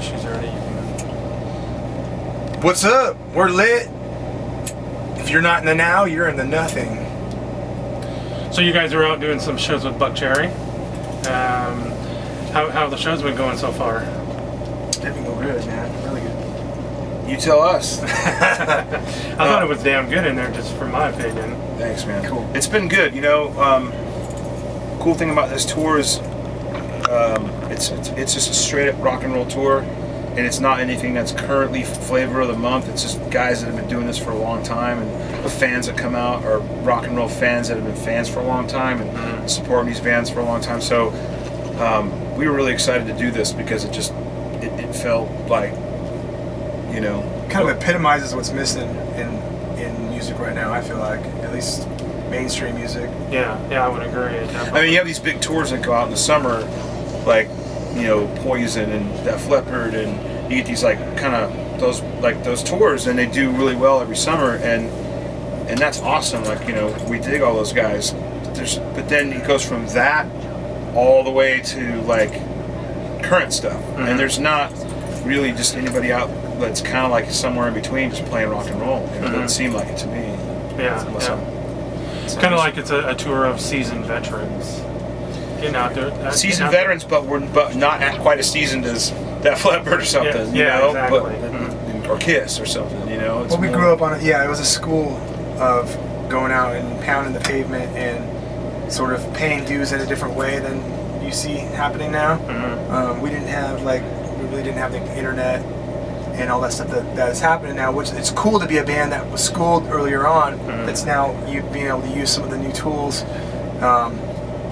issues or anything. What's up? We're lit. If you're not in the now, you're in the nothing. So you guys are out doing some shows with Buck Cherry. How have the shows been going so far? They've been going good, man. Really good. You tell us. I thought it was damn good in there, just from my opinion. Thanks, man. Cool. It's been good. You know, cool thing about this tour is it's just a straight up rock and roll tour, and it's not anything that's currently flavor of the month. It's just guys that have been doing this for a long time, and the fans that come out are rock and roll fans that have been fans for a long time and supporting these bands for a long time. So we were really excited to do this because it felt like, you know, kind of epitomizes what's missing in music right now. I feel like, at least mainstream music. Yeah, I would agree. Definitely. I mean, you have these big tours that go out in the summer, like, you know, Poison and Def Leppard, and you get these like kind of those tours, and they do really well every summer, and that's awesome. Like, you know, we dig all those guys. But then it goes from that all the way to like current stuff, and there's not really just anybody out that's kind of like somewhere in between, just playing rock and roll. It doesn't seem like it to me. Yeah. It's kind of like it's a tour of seasoned veterans. Getting out there. Seasoned veterans, but not quite as seasoned as Def Leppard or something. You know? Exactly. Or Kiss or something, you know? Well, we grew up on it. Yeah, it was a school of going out and pounding the pavement and sort of paying dues in a different way than you see happening now. We really didn't have the internet and all that stuff that is happening now, which it's cool to be a band that was schooled earlier on, that's now you being able to use some of the new tools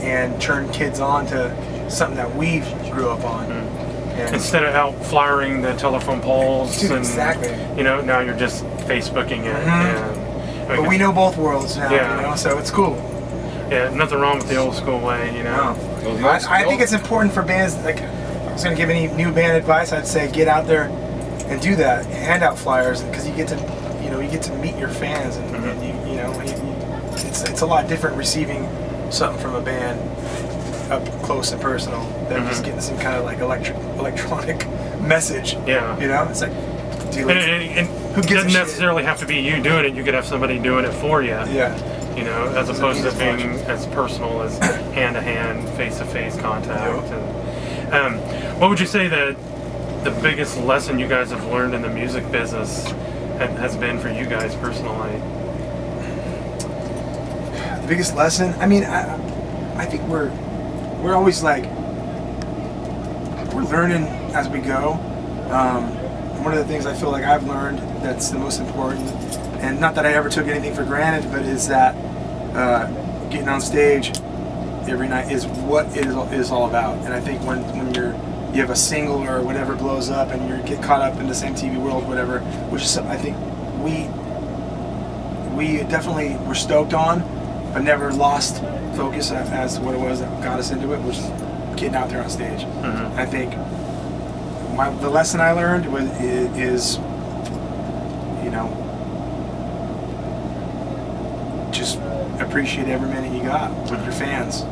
and turn kids on to something that we grew up on. And instead of out flyering the telephone poles, dude, and exactly. You know, now you're just Facebooking it. But we know both worlds now, you know, so it's cool. Yeah, nothing wrong with the old school way, you know. No. I think it's important for bands, like, if I was going to give any new band advice, I'd say get out there and do that. Hand out flyers, because you get to meet your fans, and you know, it's a lot different receiving something from a band up close and personal than just getting some kind of like electronic message. Yeah. You know, it's like, and who it gives doesn't necessarily have to be you doing it. You could have somebody doing it for you. Yeah. You know, as opposed to being as personal as hand-to-hand, face-to-face contact. And what would you say that the biggest lesson you guys have learned in the music business has been for you guys personally? The biggest lesson? I mean, I think we're always like, we're learning as we go. One of the things I feel like I've learned that's the most important, and not that I ever took anything for granted, but is that getting on stage every night is what it is all about. And I think when you have a single or whatever blows up and you get caught up in the same TV world, whatever, which is something I think we definitely were stoked on, but never lost focus as to what it was that got us into it, which is getting out there on stage. I think the lesson I learned is, you know, just appreciate every minute you got with your fans,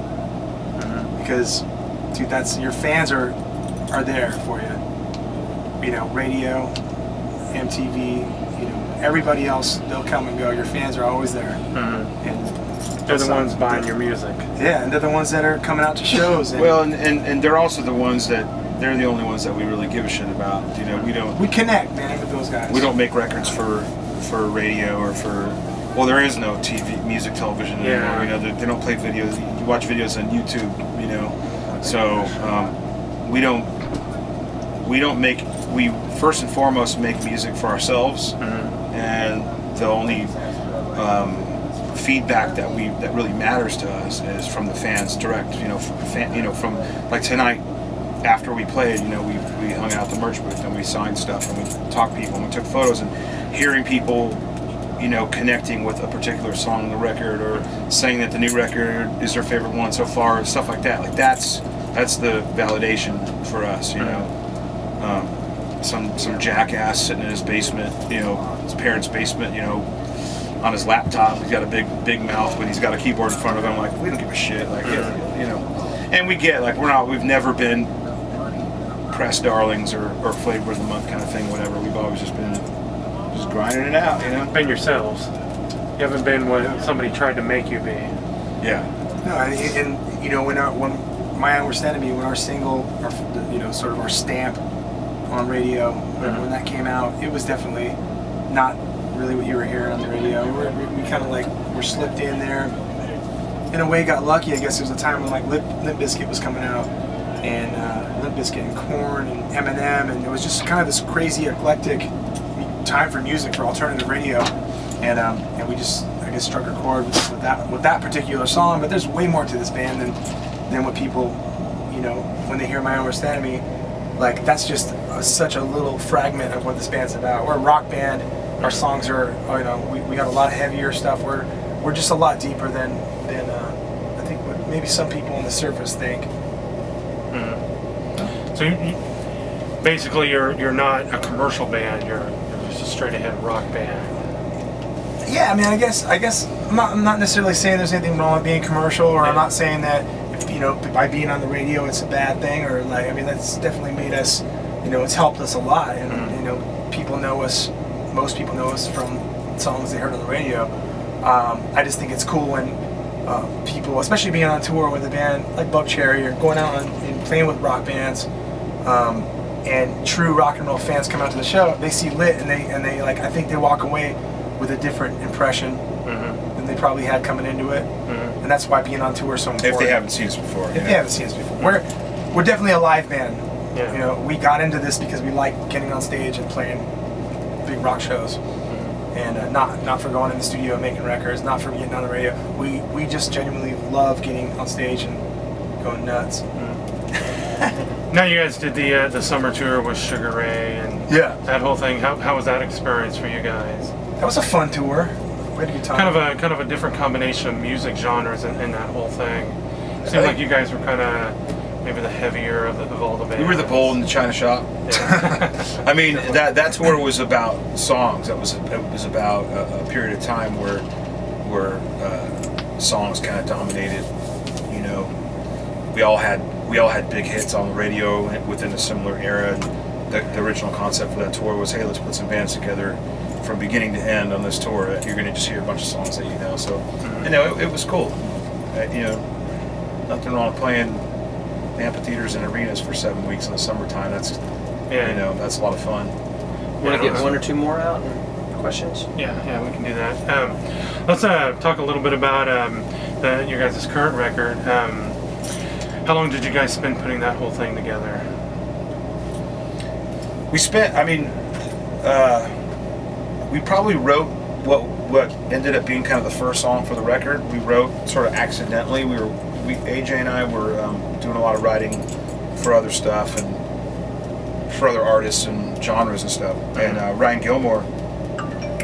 because, dude, that's your fans are there for you. You know, radio, MTV, you know, everybody else, they'll come and go. Your fans are always there, and they're the ones buying your music. Yeah, and they're the ones that are coming out to shows. And well, and they're also the ones that. They're the only ones that we really give a shit about. You know, we connect, man, with those guys. We don't make records for radio or for. Well, there is no TV, music, television anymore. You know, they don't play videos. You watch videos on YouTube. You know, so we don't make. We first and foremost make music for ourselves, and the only feedback that really matters to us is from the fans direct. You know, from like tonight. After we played, you know, we hung out at the merch booth and we signed stuff and we talked to people and we took photos, and hearing people, you know, connecting with a particular song on the record or saying that the new record is their favorite one so far, stuff like that. Like that's the validation for us, you know. Some jackass sitting in his basement, you know, his parents' basement, you know, on his laptop. He's got a big mouth, but he's got a keyboard in front of him. Like, we don't give a shit. Like, you know, and we get like we've never been press darlings or flavor of the month kind of thing, whatever. We've always just been just grinding it out, you know. Been yourselves. You haven't been what somebody tried to make you be. Yeah. No, and you know, when My Worst Enemy, when our single, you know, sort of our stamp on radio, when that came out, it was definitely not really what you were hearing on the radio. We kind of like were slipped in there. In a way, got lucky. I guess it was a time when like Limp Bizkit was coming out, and Limp Bizkit and Korn and Eminem, and it was just kind of this crazy eclectic time for music, for alternative radio, and we just, I guess, struck a chord with that particular song. But there's way more to this band than what people, you know, when they hear My Worst Enemy. Like, that's just such a little fragment of what this band's about. We're a rock band. Our songs are, you know, we got a lot of heavier stuff. We're just a lot deeper than I think what maybe some people on the surface think. Mm-hmm. So basically, you're not a commercial band. You're just a straight ahead rock band. Yeah, I mean, I guess I'm not necessarily saying there's anything wrong with being commercial, or I'm not saying that, you know, by being on the radio it's a bad thing, or like, I mean, that's definitely made us, you know, it's helped us a lot, and you know, people know us. Most people know us from songs they heard on the radio. I just think it's cool when people, especially being on tour with a band like Bub Cherry, or going out and playing with rock bands, and true rock and roll fans come out to the show. They see Lit, and they like, I think they walk away with a different impression than they probably had coming into it, and that's why being on tour is so important. If they haven't seen us before. If they haven't seen us before, we're definitely a live band. Yeah. You know, we got into this because we like getting on stage and playing big rock shows, and not for going in the studio and making records, not for getting on the radio. We just genuinely love getting on stage and going nuts. Now you guys did the summer tour with Sugar Ray and that whole thing. How was that experience for you guys? That was a fun tour. We had a good time. Kind of a different combination of music genres in that whole thing. Seemed like you guys were kind of maybe the heavier of all the bands. We were the bull in the china shop. Yeah. I mean, that tour was about songs. It was about a period of time where songs kind of dominated. You know, we all had big hits on the radio within a similar era. And the original concept for that tour was, hey, let's put some bands together from beginning to end on this tour. You're going to just hear a bunch of songs that you know. So, you know, it was cool. You know, nothing wrong with playing amphitheaters and arenas for 7 weeks in the summertime. That's, you know, that's a lot of fun. Want to get one or two more out and questions? Yeah, we can do that. Let's talk a little bit about your guys' current record. How long did you guys spend putting that whole thing together? We spent, I mean, we probably wrote what ended up being kind of the first song for the record. We wrote sort of accidentally. AJ and I were doing a lot of writing for other stuff and for other artists and genres and stuff. And Ryan Gilmore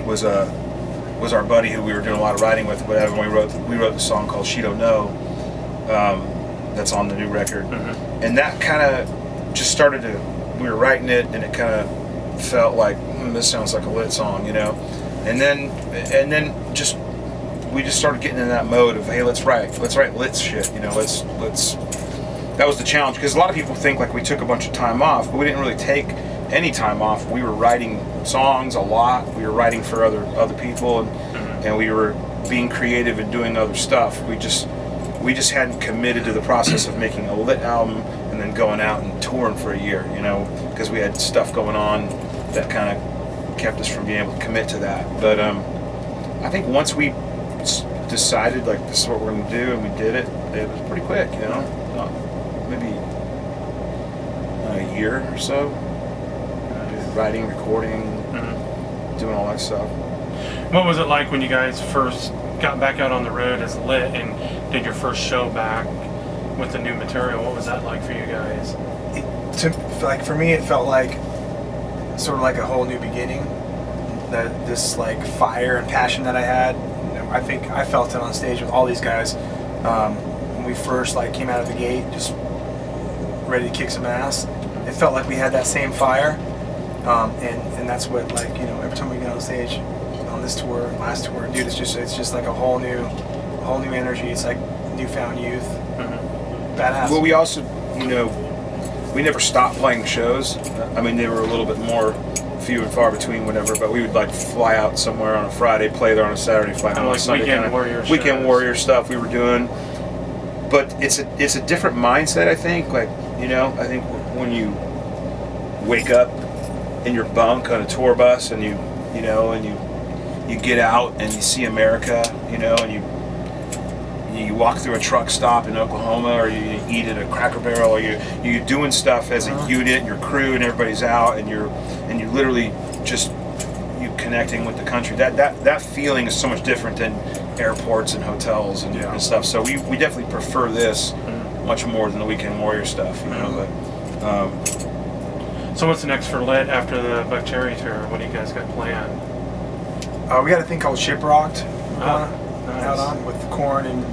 was our buddy who we were doing a lot of writing with. Whatever. We wrote the song called She Don't Know. That's on the new record, and that kind of just started to. We were writing it, and it kind of felt like this sounds like a Lit song, you know. And then we just started getting in that mode of, hey, let's write Lit shit, you know. Let's. That was the challenge, because a lot of people think like we took a bunch of time off, but we didn't really take any time off. We were writing songs a lot. We were writing for other people, and we were being creative and doing other stuff. We just hadn't committed to the process of making a Lit album and then going out and touring for a year, you know, because we had stuff going on that kind of kept us from being able to commit to that. But I think once we decided like this is what we're going to do and we did it, it was pretty quick, you know, maybe a year or so, writing, recording, doing all that stuff. What was it like when you guys first got back out on the road as Lit and did your first show back with the new material? What was that like for you guys? For me, it felt like sort of like a whole new beginning. This like fire and passion that I had, you know, I think I felt it on stage with all these guys when we first like came out of the gate, just ready to kick some ass. It felt like we had that same fire, and that's what, like, you know, every time we get on stage on this tour, last tour, dude, it's just like a whole new energy. It's like newfound youth. Badass. Well, we also, you know, we never stopped playing shows. I mean, they were a little bit more few and far between, whatever. But we would like fly out somewhere on a Friday, play there on a Saturday, fly home on a Sunday. Weekend warrior stuff we were doing. But it's a different mindset, I think. Like, you know, I think when you wake up in your bunk on a tour bus and you get out and you see America, you know, and you walk through a truck stop in Oklahoma, or you eat at a Cracker Barrel, or you're doing stuff as a unit, and your crew and everybody's out, and you're literally just connecting with the country. That feeling is so much different than airports and hotels and stuff. So we definitely prefer this much more than the Weekend Warrior stuff, you know. But so what's next for Lit after the Buck Cherry tour? What do you guys got planned? We got a thing called Shipwrecked Nice. out on with Korn and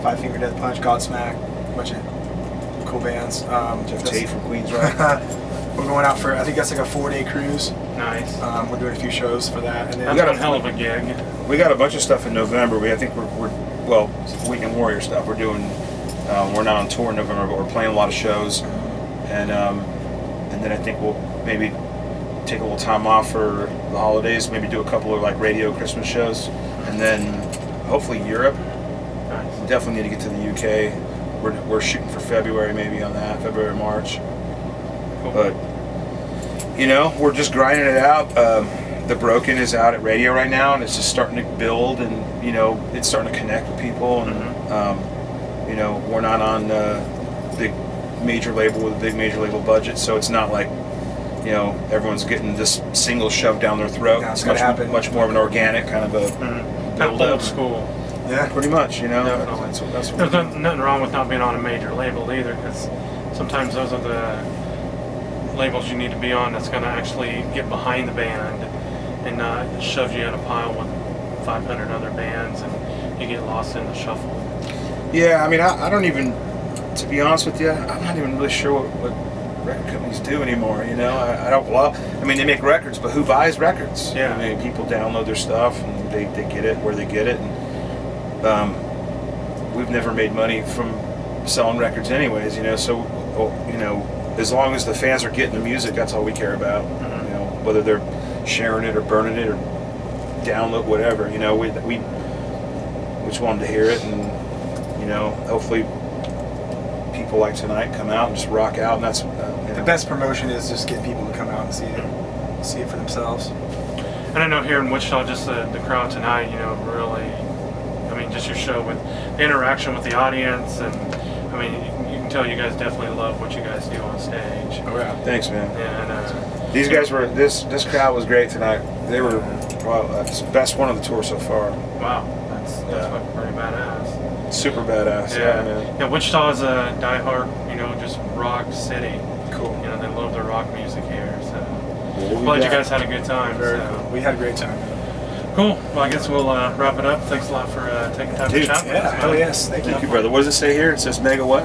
Five Finger Death Punch, Godsmack, a bunch of cool bands. Jeff Tate from Queens, right? We're going out for, I think that's like a 4-day cruise. Nice. We're doing a few shows for that. And then That's one hell of a gig. We got a bunch of stuff in November. I think we're Weekend Warrior stuff. We're doing. We're not on tour in November, but we're playing a lot of shows, and then I think we'll maybe take a little time off for the holidays. Maybe do a couple of like radio Christmas shows, and then hopefully Europe. Nice. We definitely need to get to the UK. We're shooting for February, maybe on that, February, March. Cool. But you know, we're just grinding it out. The Broken is out at radio right now, and it's just starting to build, and you know, it's starting to connect with people. And you know, we're not on big major label with a big major label budget, so it's not like, you know, everyone's getting this single shoved down their throat. Yeah, it's much more of an organic kind of a Kind of build-up. old school. yeah, Pretty much, you know. Definitely. That's what There's nothing wrong with not being on a major label either, because sometimes those are the labels you need to be on that's going to actually get behind the band and not shove you in a pile with 500 other bands and you get lost in the shuffle. Yeah, I mean, I don't even, to be honest with you, I'm not even really sure what record companies do anymore, you know. I don't, well, I mean, they make records, but who buys records? Yeah. I mean, people download their stuff and they get it where they get it. And we've never made money from selling records anyways, you know, so, you know, as long as the fans are getting the music, that's all we care about. You know, whether they're sharing it or burning it or download whatever, you know, we just wanted to hear it, and you know, hopefully people like tonight come out and just rock out, and that's you know. the best promotion is just getting people to come out and see it for themselves. And I know here in Wichita, just the crowd tonight, you know, really, I mean, just your show with the interaction with the audience, and I mean, you can tell you guys definitely love what you guys do on stage. Oh yeah. Thanks, man. And These guys were, this crowd was great tonight. They were, well, that's the best one of the tour so far. wow, that's fucking pretty badass. Super badass. Yeah, man. Yeah, Wichita is a diehard, you know, just rock city. Cool. You know, they love their rock music here. So Well, glad you guys had a good time. Very so. cool. We had a great time. Cool. Well, I guess we'll wrap it up. Thanks a lot for taking time to Dude, chat with Yeah, us. hell man. yes. Thank you. Thank you, brother. What does it say here? It says mega what?